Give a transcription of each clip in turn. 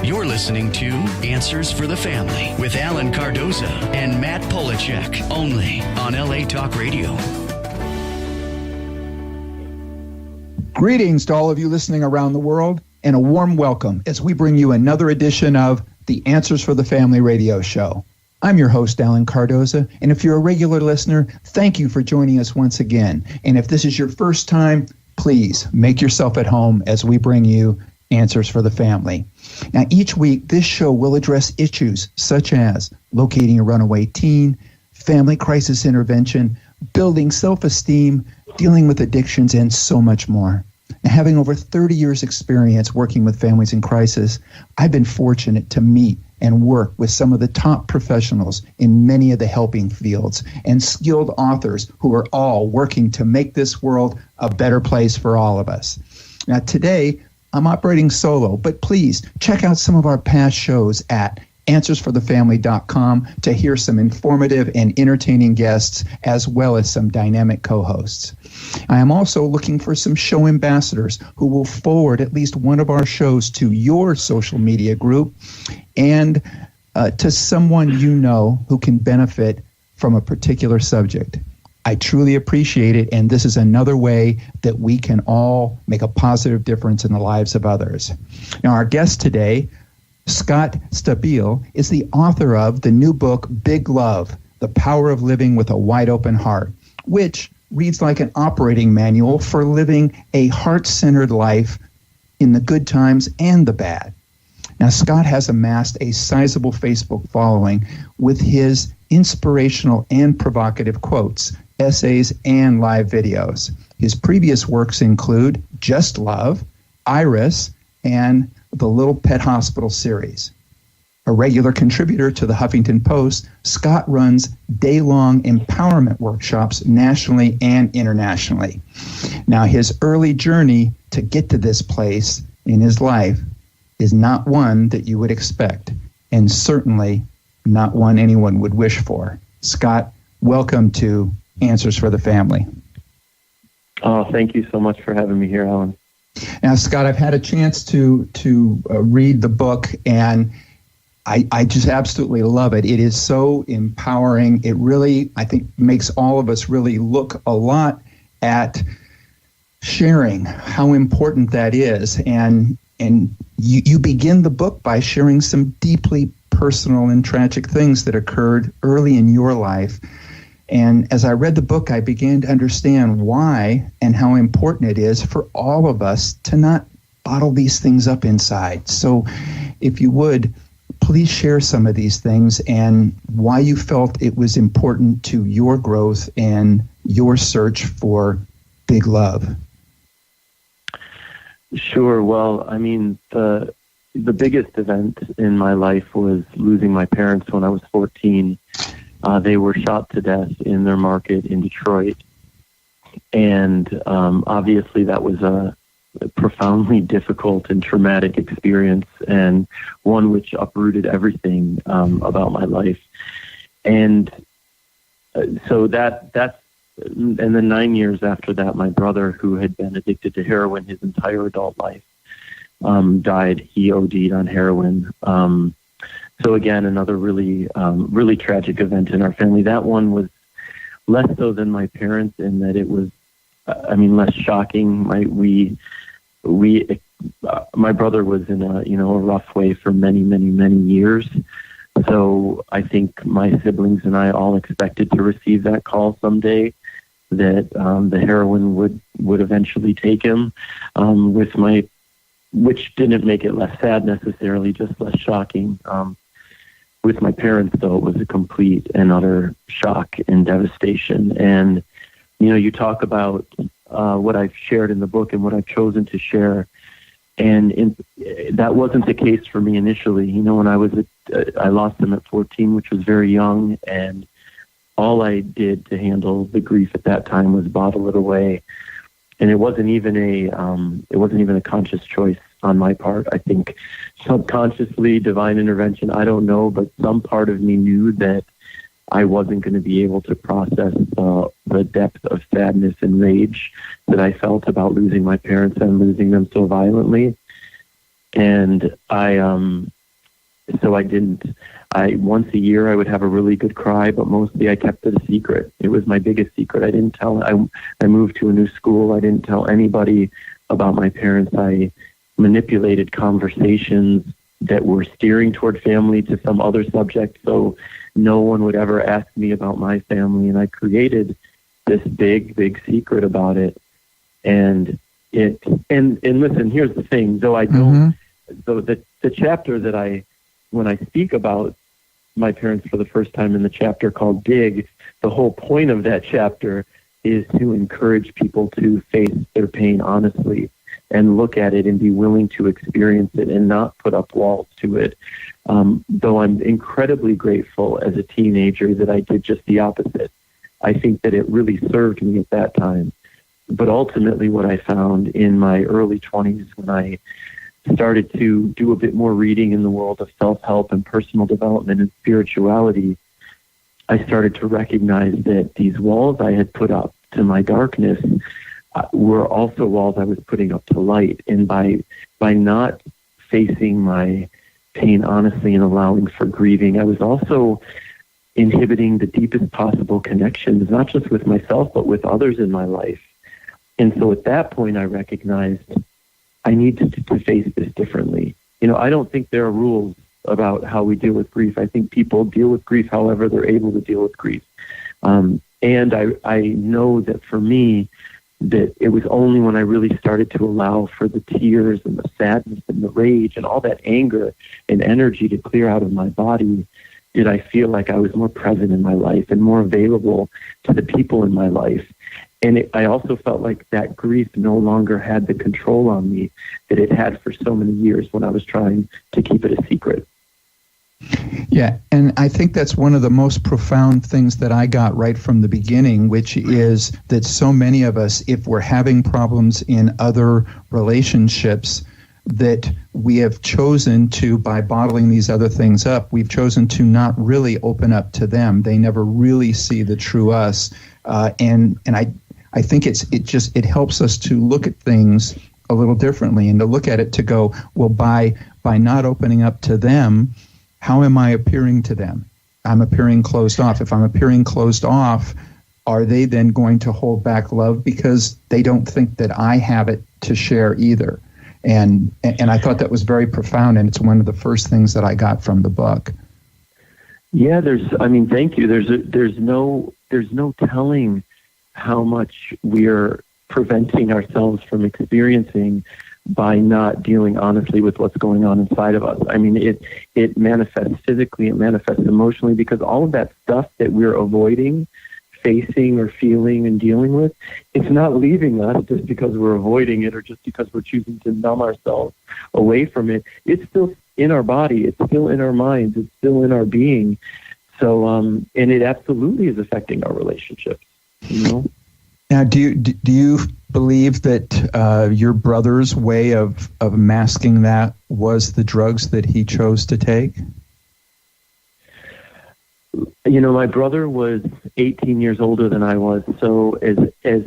You're listening to Answers for the Family with Alan Cardoza and Matt Polachek, only on LA Talk Radio. Greetings to all of you listening around the world, and a warm welcome as we bring you another edition of the Answers for the Family radio show. I'm your host, Alan Cardoza, and if you're a regular listener, thank you for joining us once again. And if this is your first time, please make yourself at home as we bring you Answers for the Family. Now, each week, this show will address issues such as locating a runaway teen, family crisis intervention, building self-esteem, dealing with addictions, and so much more. Now, having over 30 years experience working with families in crisis, I've been fortunate to meet and work with some of the top professionals in many of the helping fields and skilled authors who are all working to make this world a better place for all of us. Now, today, I'm operating solo, but please check out some of our past shows at answersforthefamily.com to hear some informative and entertaining guests, as well as some dynamic co-hosts. I am also looking for some show ambassadors who will forward at least one of our shows to your social media group and to someone you know who can benefit from a particular subject. I truly appreciate it, and this is another way that we can all make a positive difference in the lives of others. Now, our guest today, Scott Stabile, is the author of the new book, Big Love, The Power of Living with a Wide Open Heart, which reads like an operating manual for living a heart-centered life in the good times and the bad. Now, Scott has amassed a sizable Facebook following with his inspirational and provocative quotes, essays, and live videos. His previous works include Just Love, Iris, and the Little Pet Hospital series. A regular contributor to the Huffington Post, Scott runs day-long empowerment workshops nationally and internationally. Now, his early journey to get to this place in his life is not one that you would expect, and certainly not one anyone would wish for. Scott, welcome to Answers for the Family. Oh, thank you so much for having me here, Alan. Now, Scott, I've had a chance to read the book, and I just absolutely love it. It is so empowering. It really, I think, makes all of us really look a lot at sharing, how important that is. And you begin the book by sharing some deeply personal and tragic things that occurred early in your life. And as I read the book, I began to understand why and how important it is for all of us to not bottle these things up inside. So if you would, please share some of these things and why you felt it was important to your growth and your search for big love. Sure. Well, I mean, the biggest event in my life was losing my parents when I was 14. They were shot to death in their market in Detroit. And obviously that was a profoundly difficult and traumatic experience, and one which uprooted everything about my life. And so that's, and then 9 years after that, my brother, who had been addicted to heroin his entire adult life, died. He OD'd on heroin. So again, another really, really tragic event in our family. That one was less so than my parents in that it was, less shocking. My brother was in a rough way for many, many, many years. So I think my siblings and I all expected to receive that call someday that the heroin would eventually take him. Which didn't make it less sad necessarily, just less shocking. With my parents, though, it was a complete and utter shock and devastation. And, you talk about what I've shared in the book and what I've chosen to share. And that wasn't the case for me initially. When I lost them at 14, which was very young, and all I did to handle the grief at that time was bottle it away. And it wasn't even a conscious choice on my part. I think subconsciously, divine intervention, I don't know, but some part of me knew that I wasn't going to be able to process the depth of sadness and rage that I felt about losing my parents and losing them so violently. And I so I didn't. Once a year I would have a really good cry, but mostly I kept it a secret. It was my biggest secret. I didn't tell. I moved to a new school. I didn't tell anybody about my parents. I manipulated conversations that were steering toward family to some other subject, so no one would ever ask me about my family. And I created this big secret about it. And listen, here's the thing. Though I don't, though the chapter that when I speak about my parents for the first time in the chapter called Dig, the whole point of that chapter is to encourage people to face their pain honestly and look at it and be willing to experience it and not put up walls to it. Though I'm incredibly grateful as a teenager that I did just the opposite. I think that it really served me at that time. But ultimately what I found in my early 20s when I started to do a bit more reading in the world of self-help and personal development and spirituality, I started to recognize that these walls I had put up to my darkness were also walls I was putting up to light. And by not facing my pain honestly and allowing for grieving, I was also inhibiting the deepest possible connections, not just with myself, but with others in my life. And so at that point, I recognized I need to face this differently. I don't think there are rules about how we deal with grief. I think people deal with grief however they're able to deal with grief. And I know that for me, that it was only when I really started to allow for the tears and the sadness and the rage and all that anger and energy to clear out of my body did I feel like I was more present in my life and more available to the people in my life. And I also felt like that grief no longer had the control on me that it had for so many years when I was trying to keep it a secret. Yeah, and I think that's one of the most profound things that I got right from the beginning, which is that so many of us, if we're having problems in other relationships, that we have chosen to, by bottling these other things up, we've chosen to not really open up to them. They never really see the true us. And I think it helps us to look at things a little differently and to look at it to go, well, by not opening up to them, how am I appearing to them? I'm appearing closed off. If I'm appearing closed off, are they then going to hold back love because they don't think that I have it to share either? And I thought that was very profound, and it's one of the first things that I got from the book. Yeah, thank you. There's no telling how much we're preventing ourselves from experiencing by not dealing honestly with what's going on inside of us. It manifests physically, it manifests emotionally, because all of that stuff that we're avoiding facing or feeling and dealing with, it's not leaving us just because we're avoiding it or just because we're choosing to numb ourselves away from it. It's still in our body, it's still in our minds, it's still in our being. So, and it absolutely is affecting our relationships, Now, do you believe that your brother's way of masking that was the drugs that he chose to take? My brother was 18 years older than I was, so as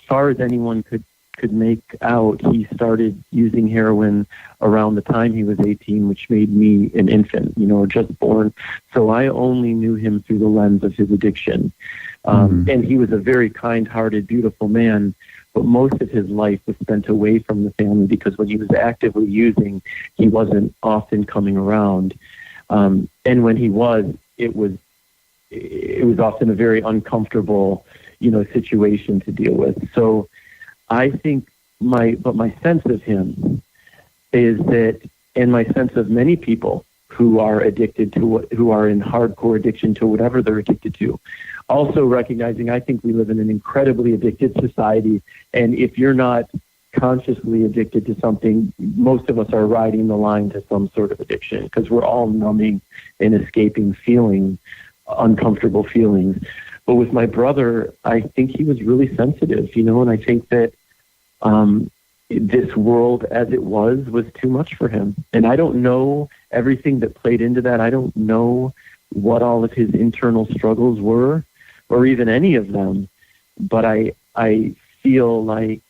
far as anyone could make out, he started using heroin around the time he was 18, which made me an infant, just born. So I only knew him through the lens of his addiction. And he was a very kind-hearted, beautiful man, but most of his life was spent away from the family because when he was actively using, he wasn't often coming around. And when he was, it was often a very uncomfortable, situation to deal with. So I think my sense of him is that, and my sense of many people who are addicted to who are in hardcore addiction to whatever they're addicted to, also recognizing I think we live in an incredibly addicted society, and if you're not consciously addicted to something, most of us are riding the line to some sort of addiction because we're all numbing and escaping uncomfortable feelings. But with my brother, I think he was really sensitive, and I think that this world as it was too much for him. And I don't know everything that played into that. I don't know what all of his internal struggles were, or even any of them. But I feel like,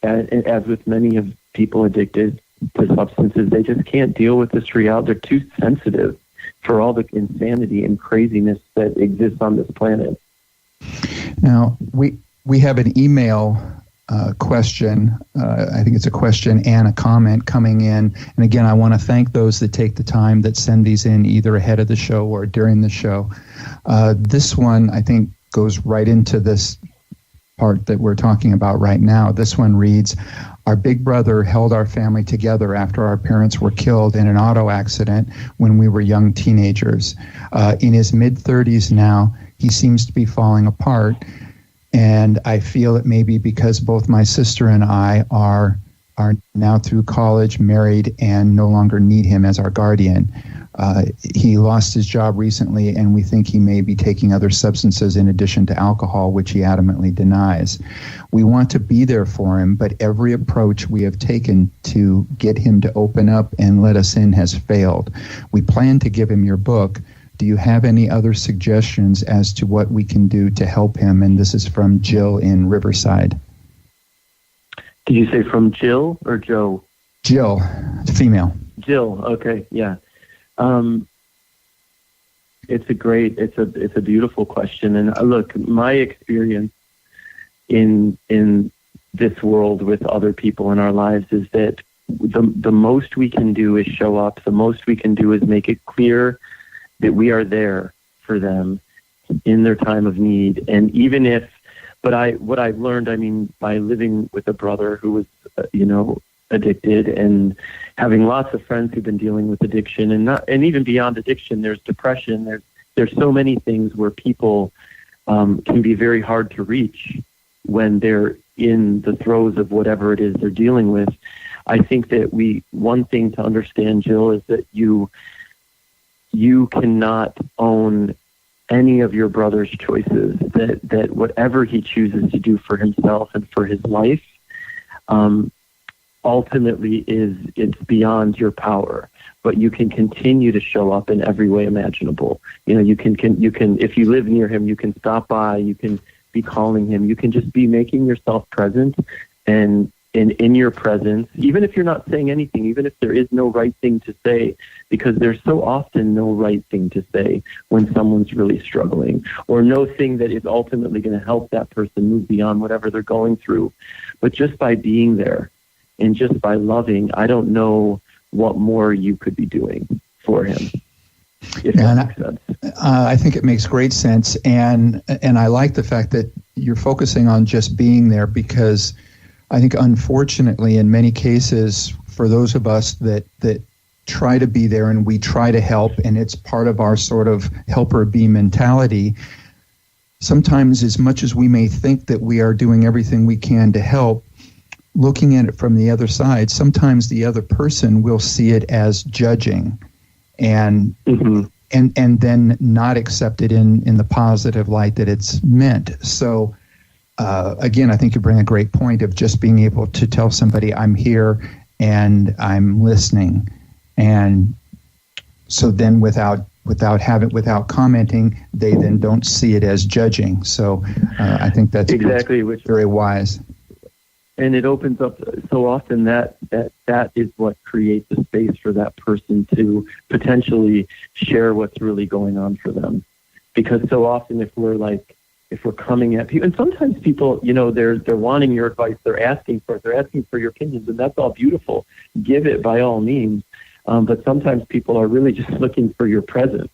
as with many of people addicted, to substances. They just can't deal with this reality. They're too sensitive for all the insanity and craziness that exists on this planet. Now, we have an email question. I think it's a question and a comment coming in. And again, I want to thank those that take the time that send these in either ahead of the show or during the show. This one, I think, goes right into this part that we're talking about right now. This one reads, our big brother held our family together after our parents were killed in an auto accident when we were young teenagers. In his mid-30s now, he seems to be falling apart, and I feel it may be because both my sister and I are now through college, married, and no longer need him as our guardian. He lost his job recently, and we think he may be taking other substances in addition to alcohol, which he adamantly denies. We want to be there for him, but every approach we have taken to get him to open up and let us in has failed. We plan to give him your book. Do you have any other suggestions as to what we can do to help him? And this is from Jill in Riverside. Did you say from Jill or Joe? Jill, female. Jill, okay, yeah. It's a beautiful question. And look, my experience in this world with other people in our lives is that the most we can do is show up. The most we can do is make it clear that we are there for them in their time of need. And even if, what I've learned, I mean, by living with a brother who was, addicted, and having lots of friends who've been dealing with addiction, and even beyond addiction, there's depression. There's so many things where people can be very hard to reach when they're in the throes of whatever it is they're dealing with. I think that one thing to understand, Jill, is that you cannot own any of your brother's choices, that whatever he chooses to do for himself and for his life, ultimately it's beyond your power, but you can continue to show up in every way imaginable. You can if you live near him, you can stop by, you can be calling him, you can just be making yourself present, and in your presence, even if you're not saying anything, even if there is no right thing to say, because there's so often no right thing to say when someone's really struggling, or no thing that is ultimately going to help that person move beyond whatever they're going through. But just by being there, and just by loving, I don't know what more you could be doing for him, if that makes sense. I think it makes great sense, and I like the fact that you're focusing on just being there, because I think, unfortunately, in many cases, for those of us that try to be there and we try to help, and it's part of our sort of helper bee mentality, sometimes as much as we may think that we are doing everything we can to help, looking at it from the other side, sometimes the other person will see it as judging and then not accept it in the positive light that it's meant. So again, I think you bring a great point of just being able to tell somebody, I'm here and I'm listening. And so then without commenting, they then don't see it as judging. So I think that's exactly very wise. And it opens up so often that is what creates a space for that person to potentially share what's really going on for them. Because so often if we're coming at people, and sometimes people, they're wanting your advice, they're asking for your opinions, and that's all beautiful. Give it by all means. But sometimes people are really just looking for your presence,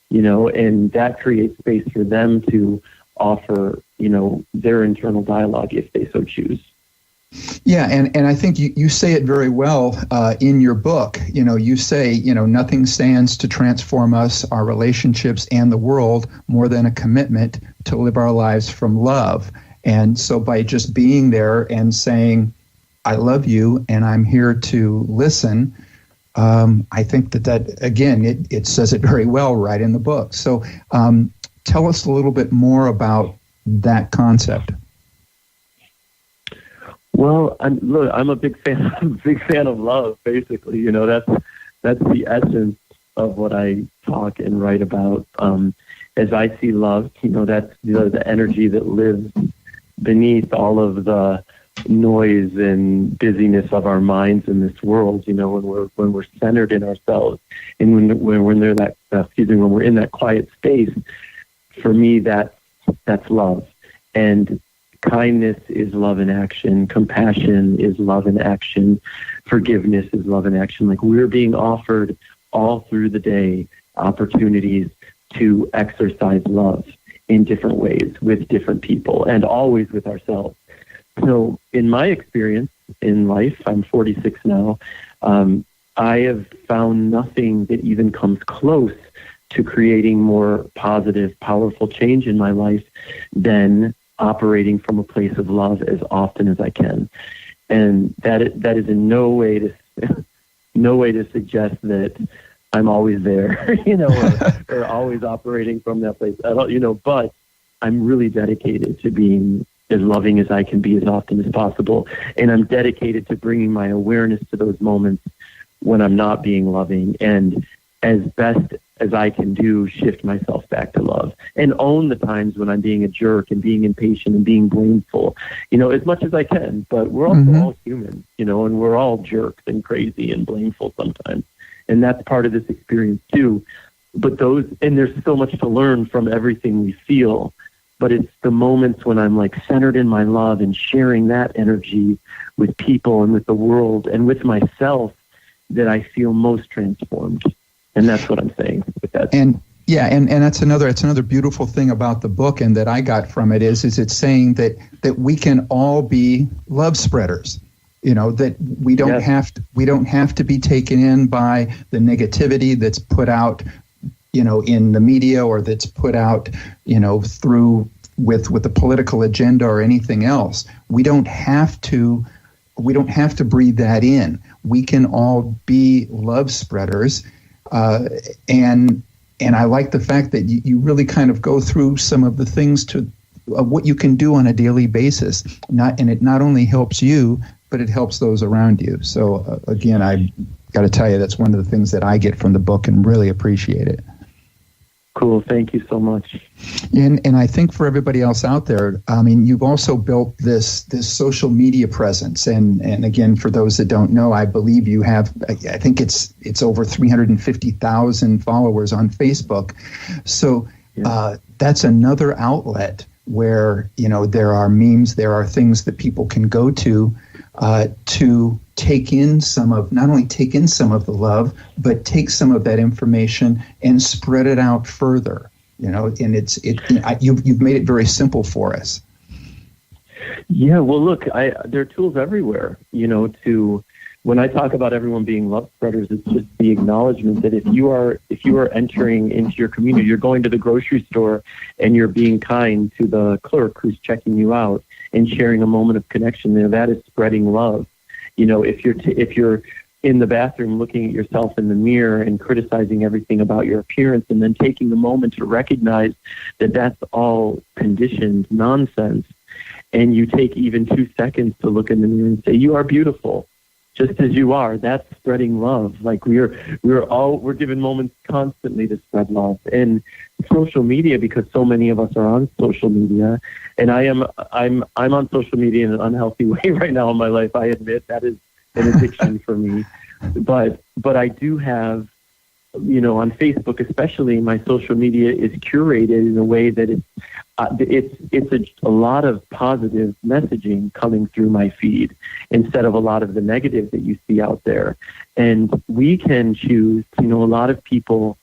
and that creates space for them to offer, their internal dialogue if they so choose. Yeah, and I think you say it very well in your book. You say, nothing stands to transform us, our relationships, and the world more than a commitment to live our lives from love. And so by just being there and saying, I love you and I'm here to listen, I think that again, it says it very well right in the book. So tell us a little bit more about that concept. Well, I'm a big fan. I'm a big fan of love. Basically, that's the essence of what I talk and write about. As I see love, that's the energy that lives beneath all of the noise and busyness of our minds in this world. When we're centered in ourselves, and when we're in that quiet space. For me, that's love. And kindness is love in action. Compassion is love in action. Forgiveness is love in action. Like, we're being offered all through the day opportunities to exercise love in different ways with different people, and always with ourselves. So in my experience in life, I'm 46 now, I have found nothing that even comes close to creating more positive, powerful change in my life than operating from a place of love as often as I can. And that is in no way to suggest that I'm always there, or always operating from that place. But I'm really dedicated to being as loving as I can be as often as possible. And I'm dedicated to bringing my awareness to those moments when I'm not being loving, and as best as I can do, shift myself back to love and own the times when I'm being a jerk and being impatient and being blameful, as much as I can. But we're also all human, and we're all jerks and crazy and blameful sometimes. And that's part of this experience too. But there's so much to learn from everything we feel. But it's the moments when I'm like centered in my love and sharing that energy with people and with the world and with myself that I feel most transformed. And that's what I'm saying with that. And that's another beautiful thing about the book, and that I got from it is it's saying that we can all be love spreaders. That we don't have to be taken in by the negativity that's put out, in the media, or that's put out, through with the political agenda or anything else. We don't have to breathe that in. We can all be love spreaders. And I like the fact that you really kind of go through some of the things of what you can do on a daily basis. It not only helps you, but it helps those around you. So again, I got to tell you, that's one of the things that I get from the book and really appreciate it. Cool. Thank you so much. And I think for everybody else out there, you've also built this social media presence. And again, for those that don't know, I believe you have, I think it's over 350,000 followers on Facebook. So that's another outlet where, there are memes, there are things that people can go to not only take in some of the love, but take some of that information and spread it out further. And you've made it very simple for us. Yeah, well, look, there are tools everywhere. When I talk about everyone being love spreaders, it's just the acknowledgement that if you are entering into your community, you're going to the grocery store and you're being kind to the clerk who's checking you out and sharing a moment of connection, that is spreading love. If you're in the bathroom looking at yourself in the mirror and criticizing everything about your appearance, and then taking the moment to recognize that that's all conditioned nonsense, and you take even 2 seconds to look in the mirror and say, "You are beautiful, just as you are," that's spreading love. Like we're given moments constantly to spread love. And social media, because so many of us are on social media, and I'm on social media in an unhealthy way right now in my life. I admit that is an addiction for me. But I do have, on Facebook especially, my social media is curated in a way that it's a lot of positive messaging coming through my feed instead of a lot of the negative that you see out there. And we can choose, a lot of people.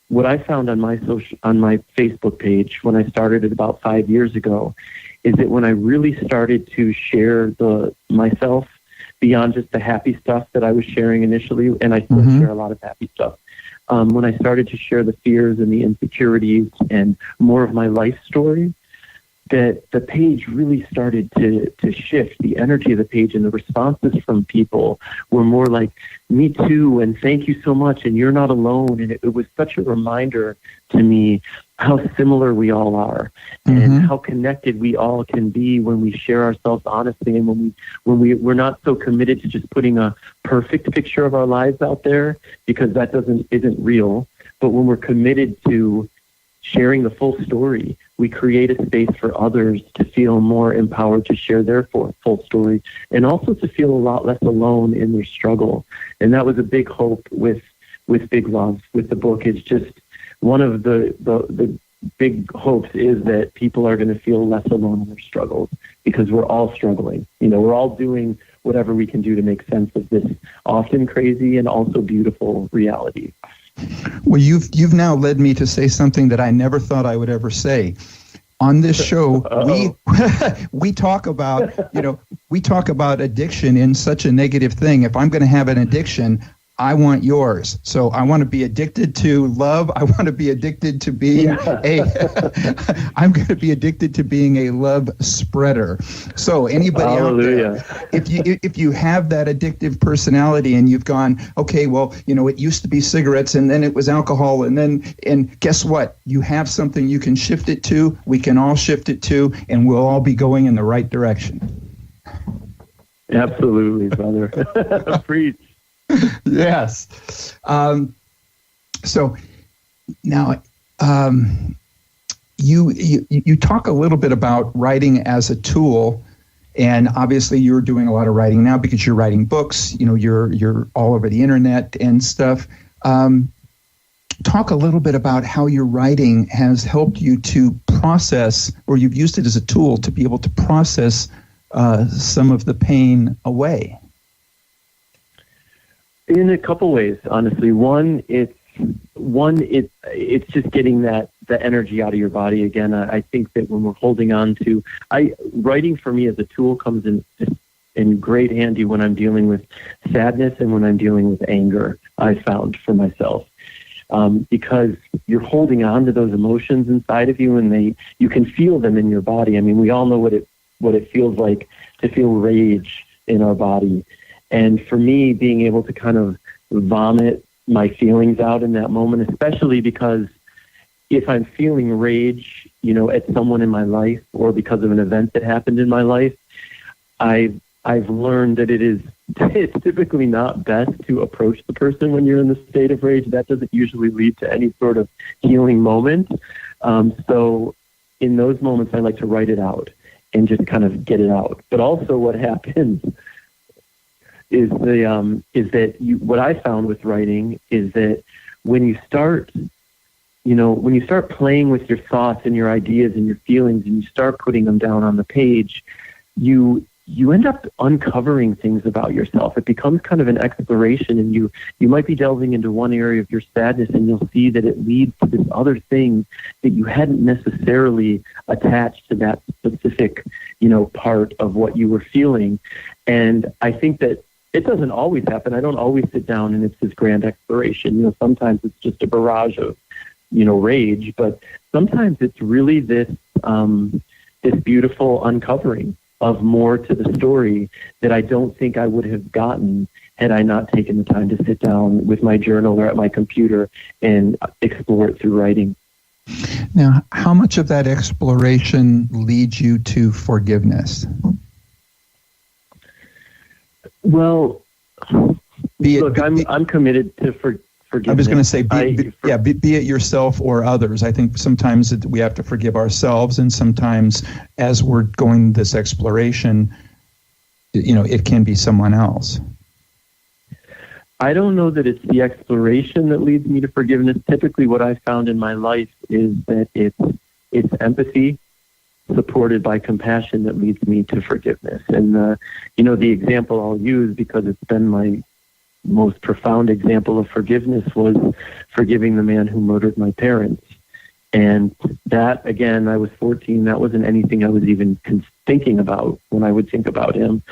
What I found on my Facebook page when I started it about 5 years ago is that when I really started to share myself beyond just the happy stuff that I was sharing initially, and I still share a lot of happy stuff. When I started to share the fears and the insecurities and more of my life story, that the page really started to shift. The energy of the page and the responses from people were more like, "Me too," and "Thank you so much," and "You're not alone." And it was such a reminder to me how similar we all are, and how connected we all can be when we share ourselves honestly, and when we're not so committed to just putting a perfect picture of our lives out there, because that isn't real. But when we're committed to sharing the full story, we create a space for others to feel more empowered to share their full story, and also to feel a lot less alone in their struggle. And that was a big hope with Big Love, with the book. It's just one of the big hopes is that people are going to feel less alone in their struggles, because we're all struggling. We're all doing whatever we can do to make sense of this often crazy and also beautiful reality. Well, you've now led me to say something that I never thought I would ever say. On this show, we talk about, we talk about addiction in such a negative thing. If I'm going to have an addiction, I want yours. So I want to be addicted to love. I want to be addicted to being I'm going to be addicted to being a love spreader. So anybody Hallelujah. out there, if you have that addictive personality and you've gone, okay, well, it used to be cigarettes and then it was alcohol and guess what? You have something you can shift it to. We can all shift it to, and we'll all be going in the right direction. Absolutely, brother. Preach. Yes. So now you talk a little bit about writing as a tool, and obviously you're doing a lot of writing now because you're writing books. You're all over the internet and stuff. Talk a little bit about how your writing has helped you to process, or you've used it as a tool to be able to process some of the pain away. In a couple ways, honestly. One, it's just getting the energy out of your body again. I think that when we're holding on to, writing for me as a tool comes in great handy when I'm dealing with sadness and when I'm dealing with anger. I found for myself, because you're holding on to those emotions inside of you, and you can feel them in your body. I mean, we all know what it feels like to feel rage in our body. And for me, being able to kind of vomit my feelings out in that moment, especially because if I'm feeling rage, at someone in my life or because of an event that happened in my life, I've learned that it's typically not best to approach the person when you're in the state of rage. That doesn't usually lead to any sort of healing moment. So in those moments, I like to write it out and just kind of get it out. But also what happens is what I found with writing is that when you start playing with your thoughts and your ideas and your feelings, and you start putting them down on the page, you end up uncovering things about yourself. It becomes kind of an exploration, and you might be delving into one area of your sadness, and you'll see that it leads to this other thing that you hadn't necessarily attached to that specific, part of what you were feeling. And I think that it doesn't always happen. I don't always sit down and it's this grand exploration. Sometimes it's just a barrage of, rage, but sometimes it's really this beautiful uncovering of more to the story that I don't think I would have gotten had I not taken the time to sit down with my journal or at my computer and explore it through writing. Now, how much of that exploration leads you to forgiveness? Well, I'm committed to forgiveness. I was going to say, be it yourself or others. I think sometimes we have to forgive ourselves, and sometimes as we're going this exploration, it can be someone else. I don't know that it's the exploration that leads me to forgiveness. Typically what I found in my life is that it's empathy supported by compassion that leads me to forgiveness. And, the example I'll use, because it's been my most profound example of forgiveness, was forgiving the man who murdered my parents. And that, again, I was 14. That wasn't anything I was even thinking about when I would think about him.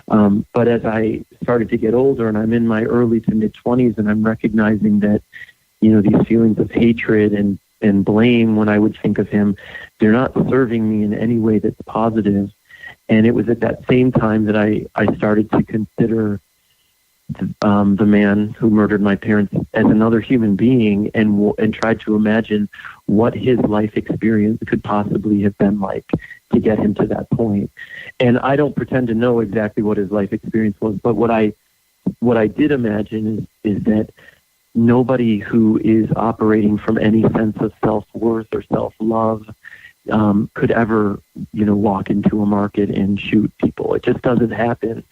But as I started to get older, and I'm in my early to mid-20s, and I'm recognizing that, these feelings of hatred and blame when I would think of him, they're not serving me in any way that's positive. And it was at that same time that I started to consider the man who murdered my parents as another human being, and tried to imagine what his life experience could possibly have been like to get him to that point. And I don't pretend to know exactly what his life experience was, but what I did imagine is that nobody who is operating from any sense of self-worth or self-love could ever, walk into a market and shoot people. It just doesn't happen.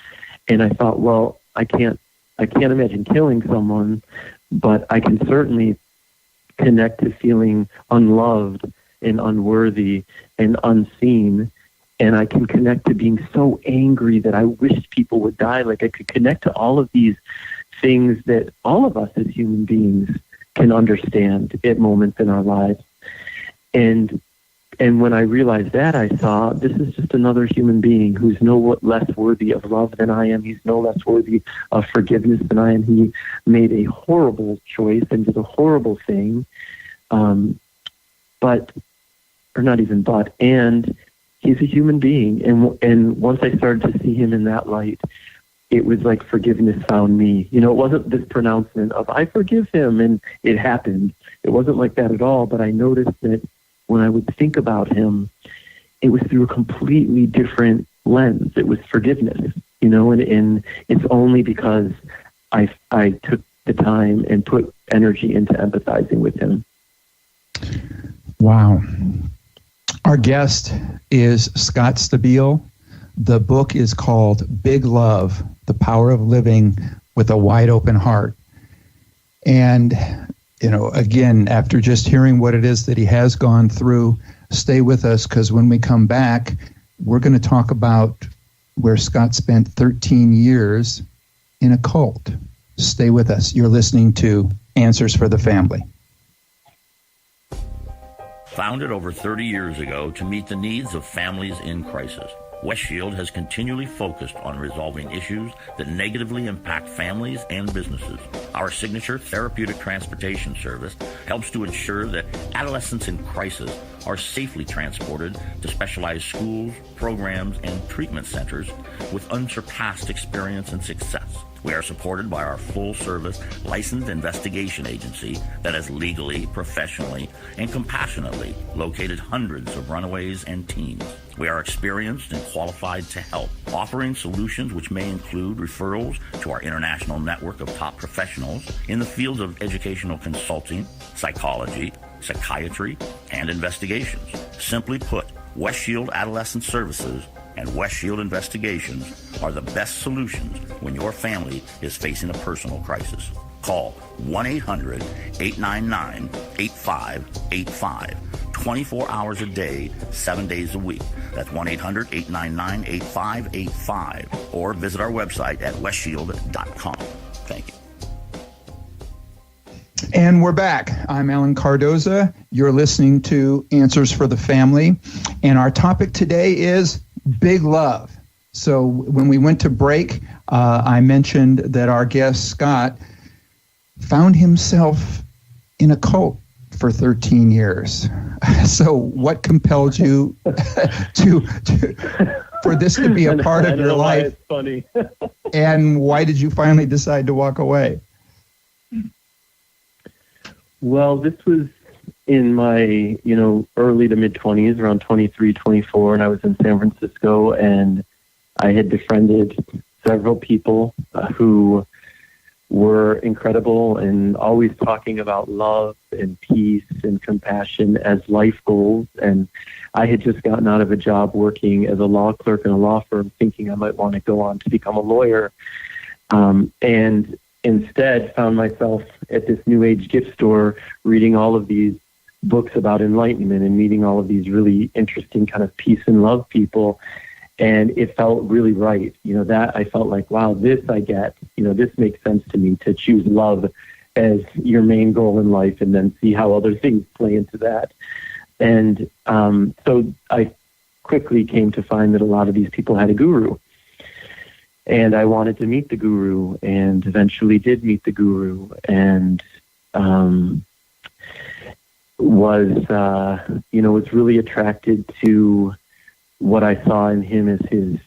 And I thought, well, I can't imagine killing someone, but I can certainly connect to feeling unloved and unworthy and unseen. And I can connect to being so angry that I wished people would die. Like I could connect to all of these things that all of us as human beings can understand at moments in our lives. And when I realized that, I saw this is just another human being who's no less worthy of love than I am. He's no less worthy of forgiveness than I am. He made a horrible choice and did a horrible thing. And he's a human being. And once I started to see him in that light, it was like forgiveness found me. It wasn't this pronouncement of, I forgive him, and it happened. It wasn't like that at all, but I noticed that when I would think about him, it was through a completely different lens. It was forgiveness, and it's only because I took the time and put energy into empathizing with him. Wow. Our guest is Scott Stabile. The book is called Big Love, The Power of Living with a Wide Open Heart. And again, after just hearing what it is that he has gone through, stay with us, because when we come back, we're going to talk about where Scott spent 13 years in a cult. Stay with us. You're listening to Answers for the Family. Founded over 30 years ago to meet the needs of families in crisis, West Shield has continually focused on resolving issues that negatively impact families and businesses. Our signature therapeutic transportation service helps to ensure that adolescents in crisis are safely transported to specialized schools, programs, and treatment centers with unsurpassed experience and success. We are supported by our full-service licensed investigation agency that has legally, professionally, and compassionately located hundreds of runaways and teens. We are experienced and qualified to help, offering solutions which may include referrals to our international network of top professionals in the fields of educational consulting, psychology, psychiatry, and investigations. Simply put, West Shield Adolescent Services and West Shield Investigations are the best solutions when your family is facing a personal crisis. Call 1-800-899-8585, 24 hours a day, 7 days a week. That's 1-800-899-8585, or visit our website at westshield.com. Thank you. And we're back. I'm Alan Cardoza. You're listening to Answers for the Family. And our topic today is Big Love. So when we went to break, I mentioned that our guest, Scott, found himself in a cult for 13 years. So what compelled you for this to be a part of your life? It's funny. And why did you finally decide to walk away? Well, this was in my, early to mid-20s, around 23, 24, and I was in San Francisco, and I had befriended several people who were incredible and always talking about love and peace and compassion as life goals. And I had just gotten out of a job working as a law clerk in a law firm, thinking I might want to go on to become a lawyer. And instead found myself at this New Age gift store reading all of these books about enlightenment and meeting all of these really interesting kind of peace and love people. And it felt really right. That I felt like, wow, this I get. This makes sense to me, to choose love as your main goal in life and then see how other things play into that. And so I quickly came to find that a lot of these people had a guru. And I wanted to meet the guru, and eventually did meet the guru, and was really attracted to what I saw in him as his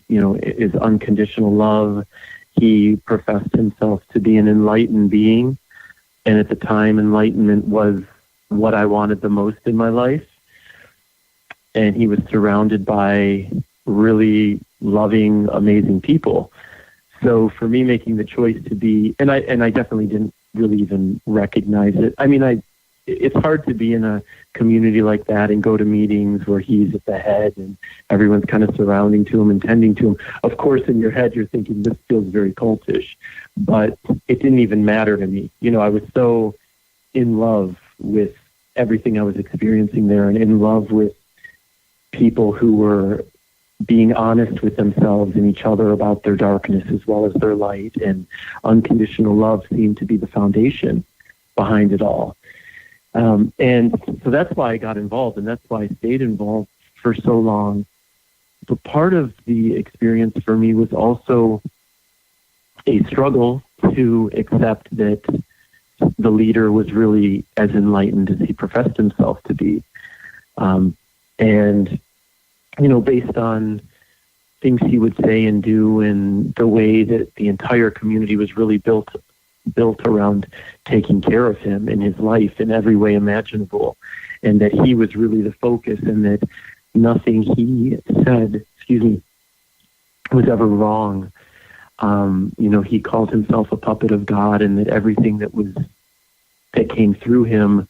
unconditional love. He professed himself to be an enlightened being, and at the time, enlightenment was what I wanted the most in my life. And he was surrounded by really loving, amazing people. So for me, making the choice to be, and I definitely didn't really even recognize it. I mean, I it's hard to be in a community like that and go to meetings where he's at the head and everyone's kind of surrounding to him and tending to him. Of course, in your head, you're thinking this feels very cultish, but it didn't even matter to me. I was so in love with everything I was experiencing there, and in love with people who were being honest with themselves and each other about their darkness as well as their light, and unconditional love seemed to be the foundation behind it all. And so that's why I got involved, and that's why I stayed involved for so long. But part of the experience for me was also a struggle to accept that the leader was really as enlightened as he professed himself to be. And, based on things he would say and do, and the way that the entire community was really built around taking care of him in his life in every way imaginable, and that he was really the focus, and that nothing he said, was ever wrong. He called himself a puppet of God, and that everything that came through him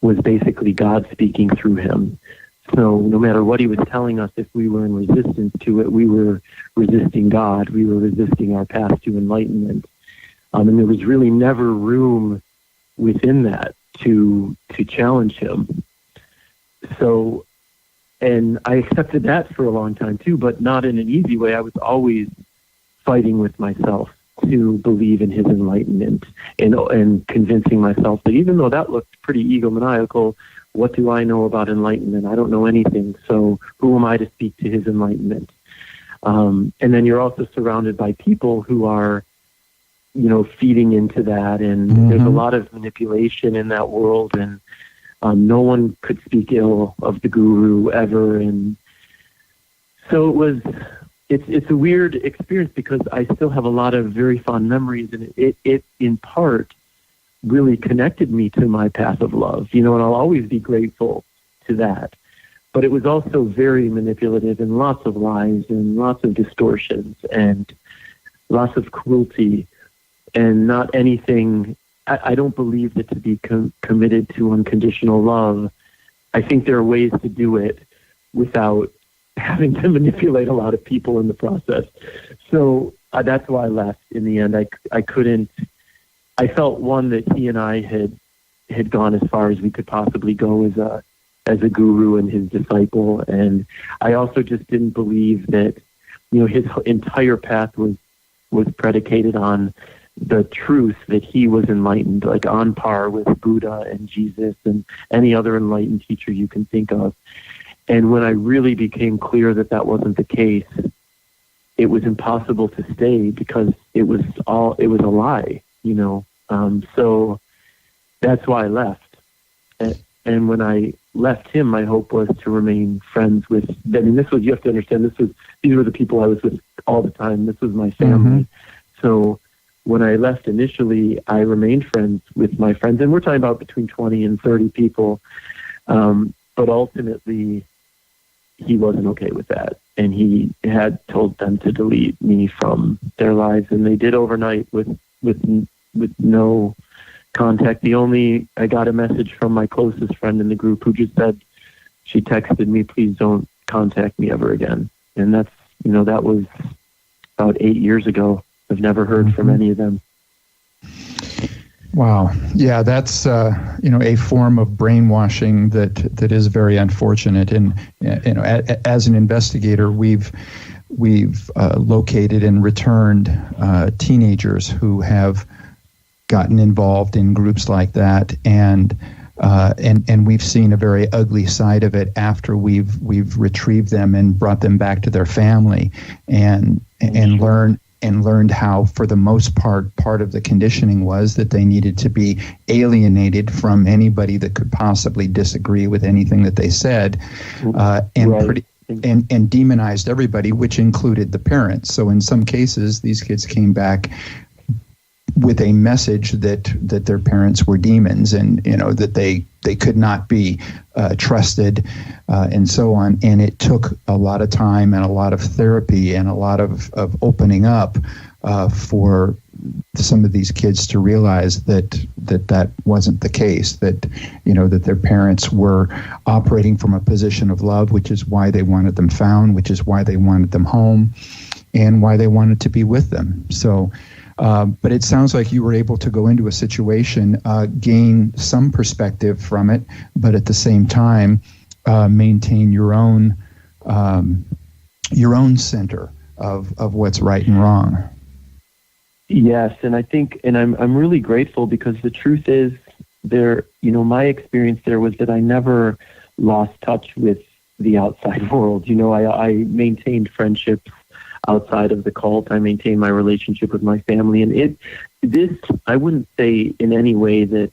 was basically God speaking through him. So no matter what he was telling us, if we were in resistance to it, we were resisting God. We were resisting our path to enlightenment. And there was really never room within that to challenge him. So, and I accepted that for a long time too, but not in an easy way. I was always fighting with myself to believe in his enlightenment, and convincing myself that even though that looked pretty egomaniacal, what do I know about enlightenment? I don't know anything. So who am I to speak to his enlightenment? And then you're also surrounded by people who are, feeding into that. And there's a lot of manipulation in that world. And no one could speak ill of the guru ever. And so it's a weird experience, because I still have a lot of very fond memories. And it in part really connected me to my path of love, and I'll always be grateful to that. But it was also very manipulative, and lots of lies and lots of distortions and lots of cruelty, and not anything. I don't believe that to be committed to unconditional love, I think there are ways to do it without having to manipulate a lot of people in the process. So that's why I left in the end. I couldn't. I felt, one, that he and I had gone as far as we could possibly go as a guru and his disciple, and I also just didn't believe that his entire path was predicated on the truth that he was enlightened, like on par with Buddha and Jesus and any other enlightened teacher you can think of. And when I really became clear that that wasn't the case, it was impossible to stay, because it was a lie. So that's why I left. And when I left him, my hope was to remain friends with, you have to understand, these were the people I was with all the time. This was my family. So when I left initially, I remained friends with my friends, and we're talking about between 20 and 30 people. But ultimately, he wasn't okay with that. And he had told them to delete me from their lives, and they did overnight with no contact. I got a message from my closest friend in the group who just said, she texted me, please don't contact me ever again. And that was about 8 years ago. I've never heard from any of them. Wow. Yeah, that's a form of brainwashing that is very unfortunate. And as an investigator, we've located and returned teenagers who have gotten involved in groups like that, and we've seen a very ugly side of it after we've retrieved them and brought them back to their family, and learned how, for the most part of the conditioning was that they needed to be alienated from anybody that could possibly disagree with anything that they said, and demonized everybody, which included the parents. So in some cases, these kids came back with a message that their parents were demons, and that they could not be trusted, and so on. And it took a lot of time and a lot of therapy and a lot of opening up for some of these kids to realize that wasn't the case, that that their parents were operating from a position of love, which is why they wanted them found, which is why they wanted them home, and why they wanted to be with them. So but it sounds like you were able to go into a situation, gain some perspective from it, but at the same time maintain your own center of what's right and wrong. Yes, and I think, and I'm really grateful, because the truth is, my experience there was that I never lost touch with the outside world. I maintained friendships outside of the cult. I maintained my relationship with my family, and I wouldn't say in any way that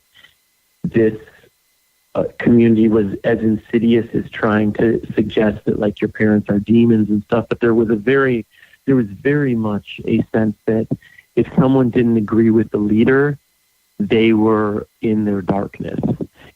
this community was as insidious as trying to suggest that like your parents are demons and stuff. But there was very much a sense that if someone didn't agree with the leader, they were in their darkness.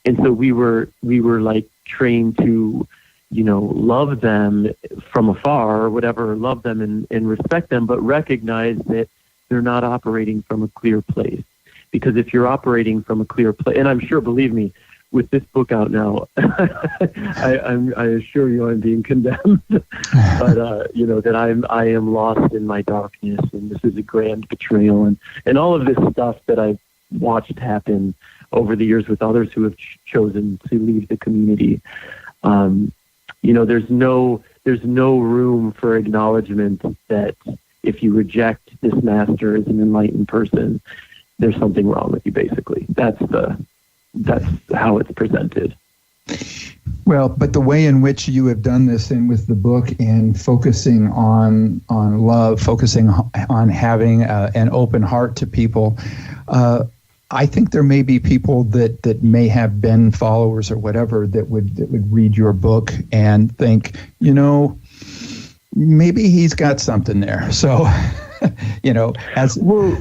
And so we were like trained to, love them from afar or whatever, love them and respect them, but recognize that they're not operating from a clear place. Because if you're operating from a clear place, and I'm sure, believe me, with this book out now, I assure you I'm being condemned, but that I am lost in my darkness, and this is a grand betrayal, and all of this stuff that I've watched happen over the years with others who have chosen to leave the community. There's no room for acknowledgement that if you reject this master as an enlightened person, there's something wrong with you. Basically, that's how it's presented. Well, but the way in which you have done this and with the book and focusing on love, focusing on having an open heart to people, I think there may be people that may have been followers or whatever that would read your book and think, maybe he's got something there. So, as well.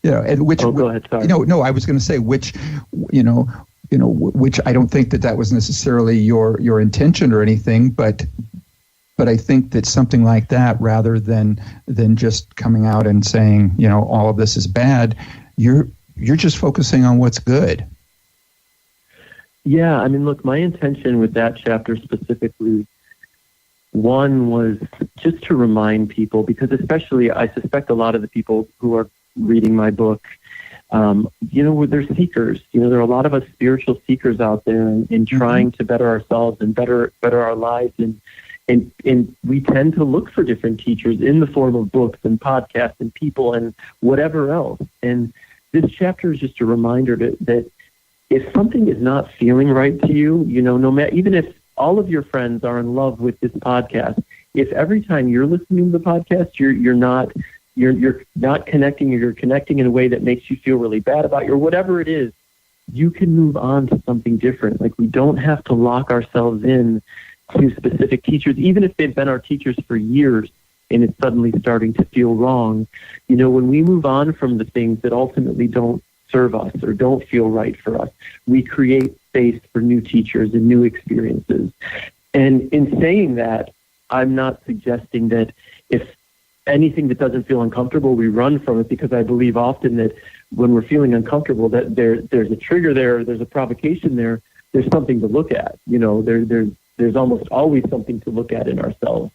And which, go ahead, sorry. No, I was going to say which I don't think that was necessarily your intention or anything, but I think that something like that, rather than just coming out and saying, all of this is bad, you're just focusing on what's good. Yeah, look, my intention with that chapter specifically, one was just to remind people, because especially I suspect a lot of the people who are reading my book, they're seekers. There are a lot of us spiritual seekers out there in trying to better ourselves and better our lives, and we tend to look for different teachers in the form of books and podcasts and people and whatever else. And this chapter is just a reminder that if something is not feeling right to you, no matter, even if all of your friends are in love with this podcast, if every time you're listening to the podcast, you're not connecting, or you're connecting in a way that makes you feel really bad about you, or whatever it is, you can move on to something different. Like, we don't have to lock ourselves in to specific teachers, even if they've been our teachers for years and it's suddenly starting to feel wrong. When we move on from the things that ultimately don't serve us or don't feel right for us, we create space for new teachers and new experiences. And in saying that, I'm not suggesting that if anything that doesn't feel uncomfortable, we run from it, because I believe often that when we're feeling uncomfortable, that there's a trigger there, there's a provocation there, there's something to look at. There's almost always something to look at in ourselves.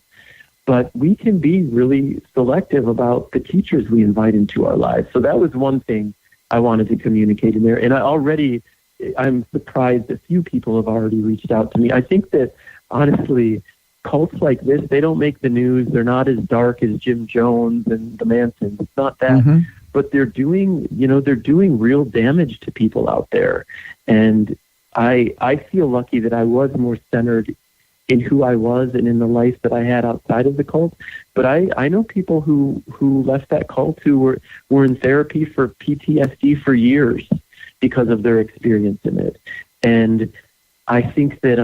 But we can be really selective about the teachers we invite into our lives. So that was one thing I wanted to communicate in there. And I'm surprised a few people have already reached out to me. I think that, honestly, cults like this, they don't make the news. They're not as dark as Jim Jones and the Mansons. It's not that. Mm-hmm. But they're doing real damage to people out there. And I feel lucky that I was more centered in who I was and in the life that I had outside of the cult. But I know people who left that cult who were in therapy for PTSD for years because of their experience in it. And I think that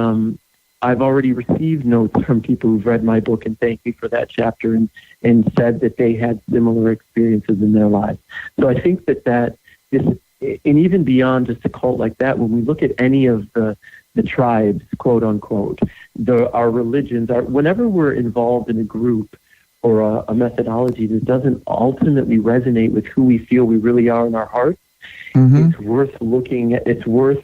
I've already received notes from people who've read my book and thanked me for that chapter and said that they had similar experiences in their lives. So I think that this, and even beyond just a cult like that, when we look at any of the tribes, quote unquote, our religions, whenever we're involved in a group or a methodology that doesn't ultimately resonate with who we feel we really are in our hearts, it's worth looking at. It's worth,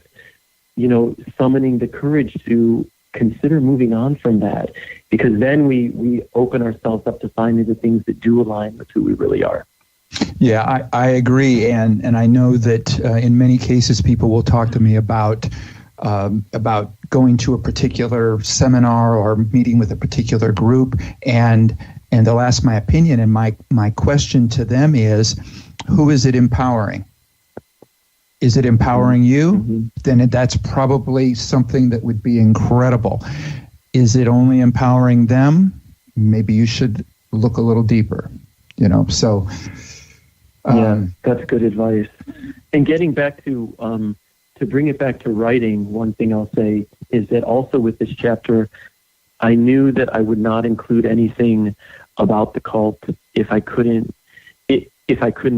summoning the courage to consider moving on from that, because then we open ourselves up to finding the things that do align with who we really are. Yeah, I agree, and I know that in many cases people will talk to me about going to a particular seminar or meeting with a particular group, and they'll ask my opinion, and my question to them is, who is it empowering? Is it empowering you? Then that's probably something that would be incredible. Is it only empowering them? Maybe you should look a little deeper, so... yeah, that's good advice. And getting back to bring it back to writing, one thing I'll say is that also with this chapter, I knew that I would not include anything about the cult if I couldn't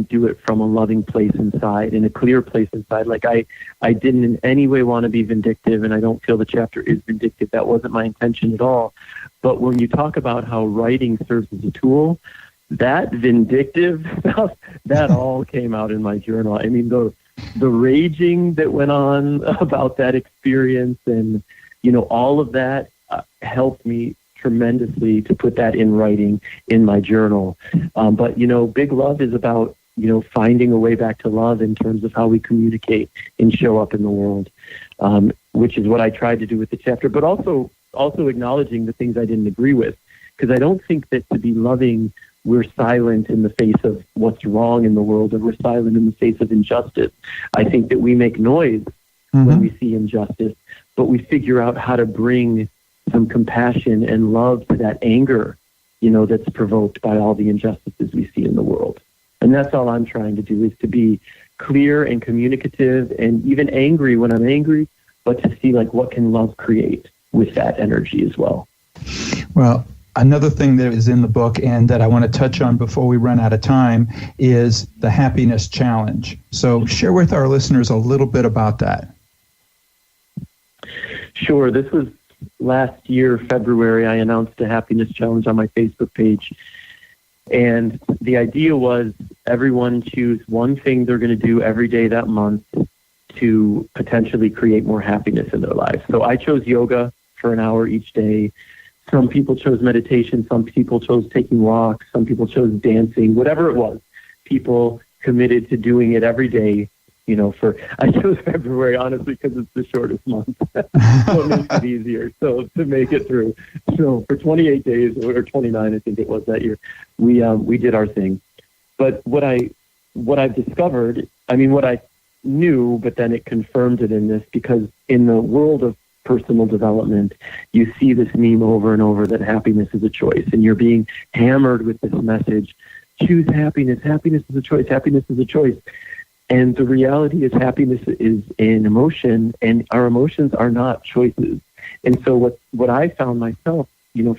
do it from a loving place inside, in a clear place inside. Like I didn't in any way want to be vindictive, and I don't feel the chapter is vindictive. That wasn't my intention at all. But when you talk about how writing serves as a tool, that vindictive stuff, that all came out in my journal. I mean, the raging that went on about that experience and, all of that helped me tremendously to put that in writing in my journal. But, Big Love is about, finding a way back to love in terms of how we communicate and show up in the world, which is what I tried to do with the chapter, but also acknowledging the things I didn't agree with, because I don't think that to be loving, we're silent in the face of what's wrong in the world, or we're silent in the face of injustice. I think that we make noise when we see injustice, but we figure out how to bring some compassion and love to that anger, that's provoked by all the injustices we see in the world. And that's all I'm trying to do, is to be clear and communicative and even angry when I'm angry, but to see what can love create with that energy as well. Well, another thing that is in the book and that I want to touch on before we run out of time is the happiness challenge. So share with our listeners a little bit about that. Sure. This was last year, February. I announced a happiness challenge on my Facebook page. And the idea was everyone choose one thing they're going to do every day that month to potentially create more happiness in their lives. So I chose yoga for an hour each day. Some people chose meditation. Some people chose taking walks. Some people chose dancing. Whatever it was, people committed to doing it every day. I chose February, honestly, because it's the shortest month. So it makes it easier. So to make it through. So for 28 days, or 29, I think it was that year, we did our thing. But what I've discovered, what I knew, but then it confirmed it in this, because in the world of personal development, you see this meme over and over that happiness is a choice, and you're being hammered with this message: choose happiness. Happiness is a choice. Happiness is a choice. And the reality is, happiness is an emotion, and our emotions are not choices. And so what I found myself,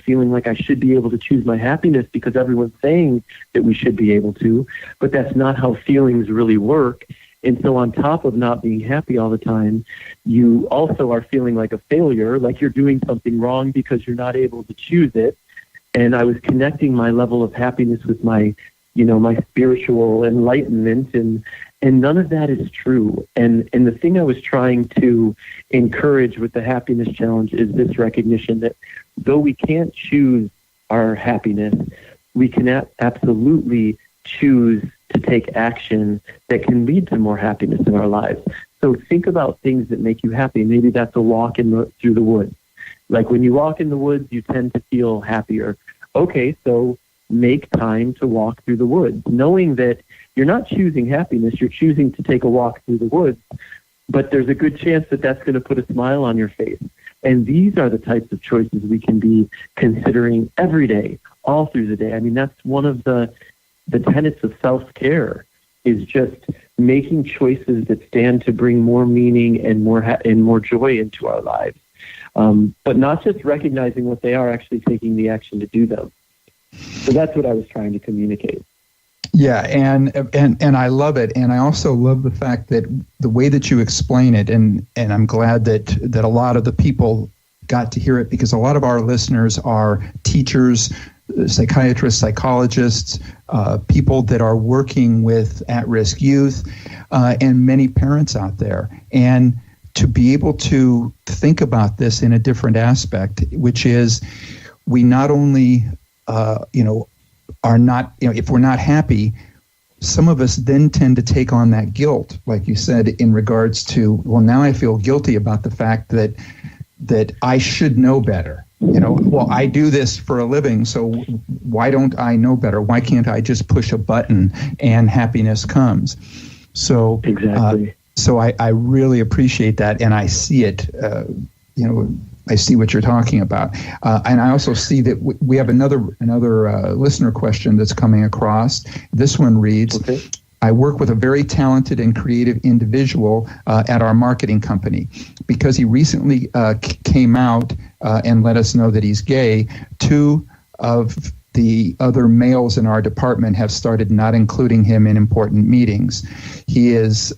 feeling like I should be able to choose my happiness because everyone's saying that we should be able to, but that's not how feelings really work. And so on top of not being happy all the time, you also are feeling like a failure, like you're doing something wrong because you're not able to choose it. And I was connecting my level of happiness with my spiritual enlightenment, and none of that is true. And the thing I was trying to encourage with the happiness challenge is this recognition that though we can't choose our happiness, we can absolutely choose to take action that can lead to more happiness in our lives. So think about things that make you happy. Maybe that's a walk through the woods. Like when you walk in the woods, you tend to feel happier. Okay, so make time to walk through the woods, knowing that you're not choosing happiness, you're choosing to take a walk through the woods, but there's a good chance that that's going to put a smile on your face. And these are the types of choices we can be considering every day, all through the day. That's one of the tenets of self-care, is just making choices that stand to bring more meaning and more joy into our lives. But not just recognizing what they are, actually taking the action to do them. So that's what I was trying to communicate. Yeah, and I love it, and I also love the fact that the way that you explain it, and I'm glad that a lot of the people got to hear it, because a lot of our listeners are teachers, psychiatrists, psychologists, people that are working with at-risk youth, and many parents out there. And to be able to think about this in a different aspect, which is we not only, are not, if we're not happy, some of us then tend to take on that guilt, like you said, in regards to, well, now I feel guilty about the fact that I should know better. Well, I do this for a living, so why don't I know better? Why can't I just push a button and happiness comes? So exactly. So I really appreciate that, and I see it. I see what you're talking about, and I also see that we have another listener question that's coming across. This one reads, okay. I work with a very talented and creative individual at our marketing company. Because he recently came out and let us know that he's gay, 2 of the other males in our department have started not including him in important meetings. He is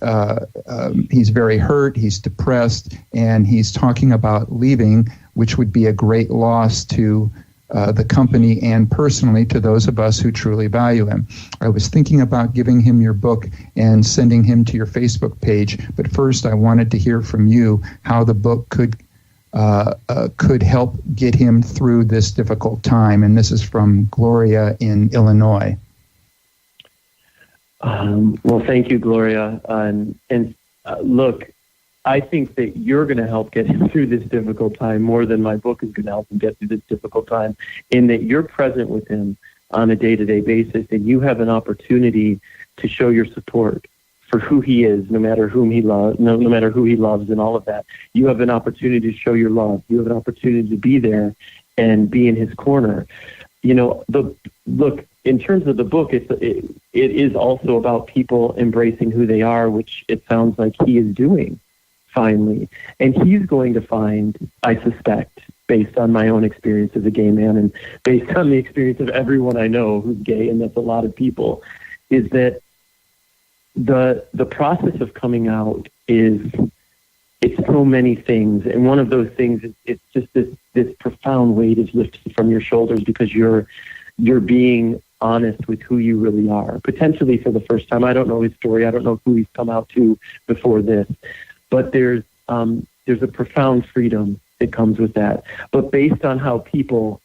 he's very hurt, he's depressed, and he's talking about leaving, which would be a great loss to the company and personally to those of us who truly value him. I was thinking about giving him your book and sending him to your Facebook page, but first I wanted to hear from you how the book could help get him through this difficult time. And this is from Gloria in Illinois. Well, thank you, Gloria. Look, I think that you're going to help get him through this difficult time more than my book is going to help him get through this difficult time, in that you're present with him on a day-to-day basis, and you have an opportunity to show your support for who he is, no matter whom he loves, no matter who he loves, and all of that. You have an opportunity to show your love. You have an opportunity to be there and be in his corner. Look, in terms of the book, it is also about people embracing who they are, which it sounds like he is doing finally. And he's going to find, I suspect, based on my own experience as a gay man and based on the experience of everyone I know who's gay, and that's a lot of people, is that the process of coming out it's so many things, and one of those things is it's just this profound weight is lifted from your shoulders because you're being honest with who you really are, potentially for the first time. I don't know his story. I don't know who he's come out to before this, but there's a profound freedom that comes with that. But based on how people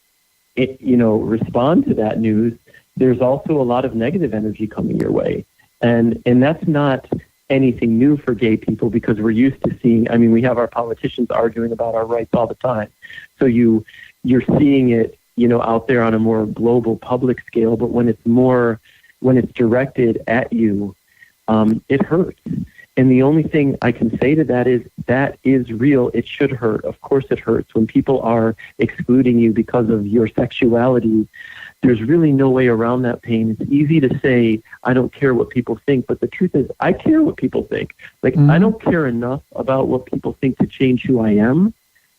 respond to that news, there's also a lot of negative energy coming your way. And that's not anything new for gay people, because we're used to seeing, we have our politicians arguing about our rights all the time. So you're seeing it, out there on a more global public scale, but when it's directed at you, it hurts. And the only thing I can say to that is real. It should hurt. Of course it hurts when people are excluding you because of your sexuality. There's really no way around that pain. It's easy to say, I don't care what people think, but the truth is, I care what people think. I don't care enough about what people think to change who I am,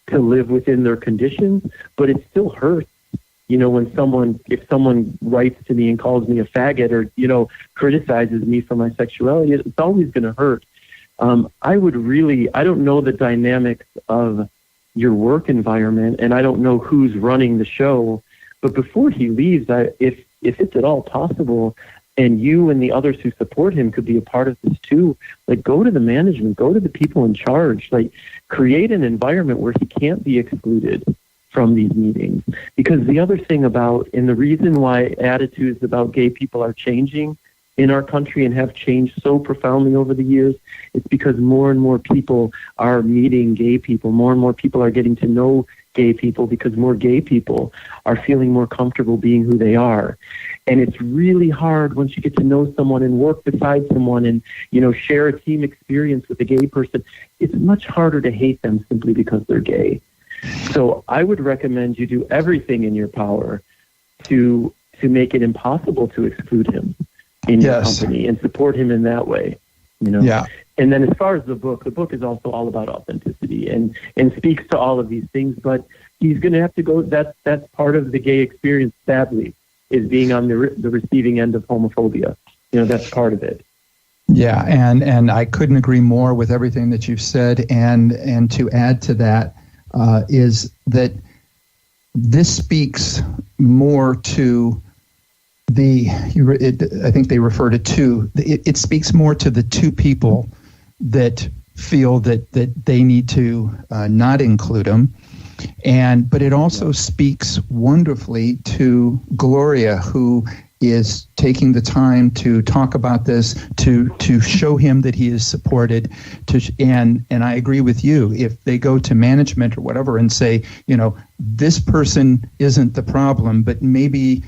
to live within their conditions, but it still hurts. If someone writes to me and calls me a faggot or, criticizes me for my sexuality, it's always going to hurt. I don't know the dynamics of your work environment, and I don't know who's running the show. But before he leaves, if it's at all possible, and you and the others who support him could be a part of this too, go to the management, go to the people in charge, create an environment where he can't be excluded from these meetings. Because the other thing and the reason why attitudes about gay people are changing in our country and have changed so profoundly over the years, it's because more and more people are meeting gay people. More and more people are getting to know gay people because more gay people are feeling more comfortable being who they are. And it's really hard once you get to know someone and work beside someone and, share a team experience with a gay person. It's much harder to hate them simply because they're gay. So I would recommend you do everything in your power to make it impossible to exclude him in your company and support him in that way. Yeah. And then as far as the book is also all about authenticity and speaks to all of these things, but he's going to have to go, that's part of the gay experience, sadly, is being on the receiving end of homophobia. That's part of it. Yeah, and I couldn't agree more with everything that you've said, and to add to that is that this speaks more to I think they refer to two. It speaks more to the two people that feel that they need to not include them. But it also speaks wonderfully to Gloria, who is taking the time to talk about this, to show him that he is supported. And I agree with you. If they go to management or whatever and say, this person isn't the problem, but maybe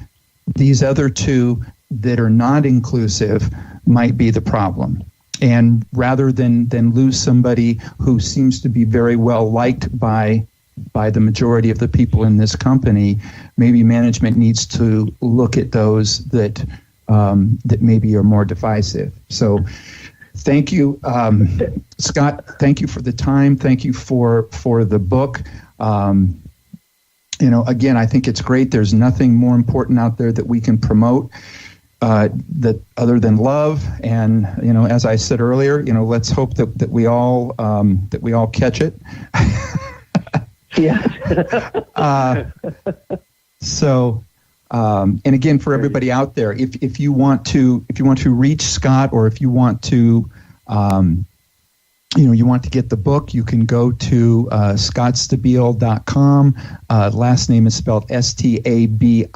these other two that are not inclusive might be the problem. And rather than lose somebody who seems to be very well liked by the majority of the people in this company, maybe management needs to look at those that maybe are more divisive. So thank you, Scott. Thank you for the time. Thank you for the book. Again, I think it's great. There's nothing more important out there that we can promote that other than love. And as I said earlier, let's hope that we all catch it. Yeah. And again, for everybody out there, if you want to reach Scott, or if you want to you want to get the book, you can go to scottstabile.com. Last name is spelled Stabile.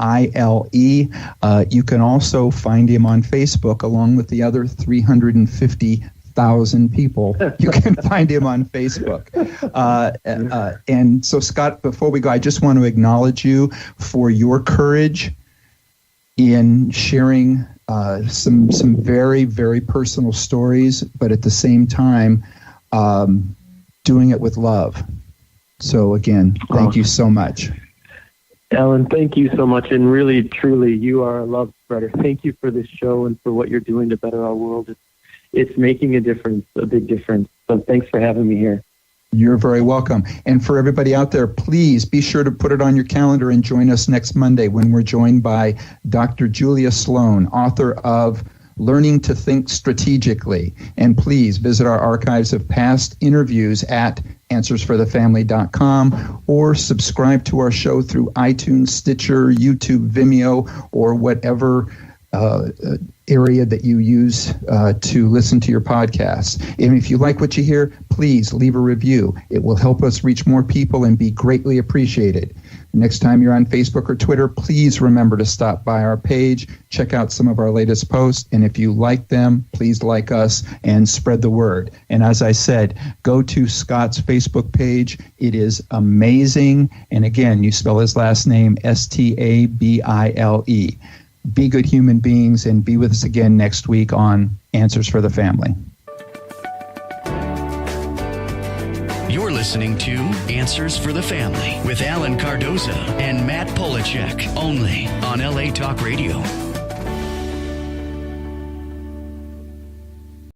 You can also find him on Facebook along with the other 350,000 people. You can find him on Facebook. And so, Scott, before we go, I just want to acknowledge you for your courage in sharing some very, very personal stories, but at the same time, doing it with love. So again, thank you so much. Alan, thank you so much. And really, truly, you are a love spreader. Thank you for this show and for what you're doing to better our world. It's making a difference, a big difference. So thanks for having me here. You're very welcome. And for everybody out there, please be sure to put it on your calendar and join us next Monday when we're joined by Dr. Julia Sloan, author of Learning to Think Strategically. And please visit our archives of past interviews at answersforthefamily.com, or subscribe to our show through iTunes, Stitcher, YouTube, Vimeo, or whatever area that you use to listen to your podcasts. And if you like what you hear, please leave a review. It will help us reach more people and be greatly appreciated. Next time you're on Facebook or Twitter, please remember to stop by our page, check out some of our latest posts, and if you like them, please like us and spread the word. And as I said, go to Scott's Facebook page. It is amazing. And again, you spell his last name Stabile. Be good human beings, and be with us again next week on Answers for the Family. You're listening to Answers for the Family with Alan Cardoza and Matt Polachek, only on LA Talk Radio.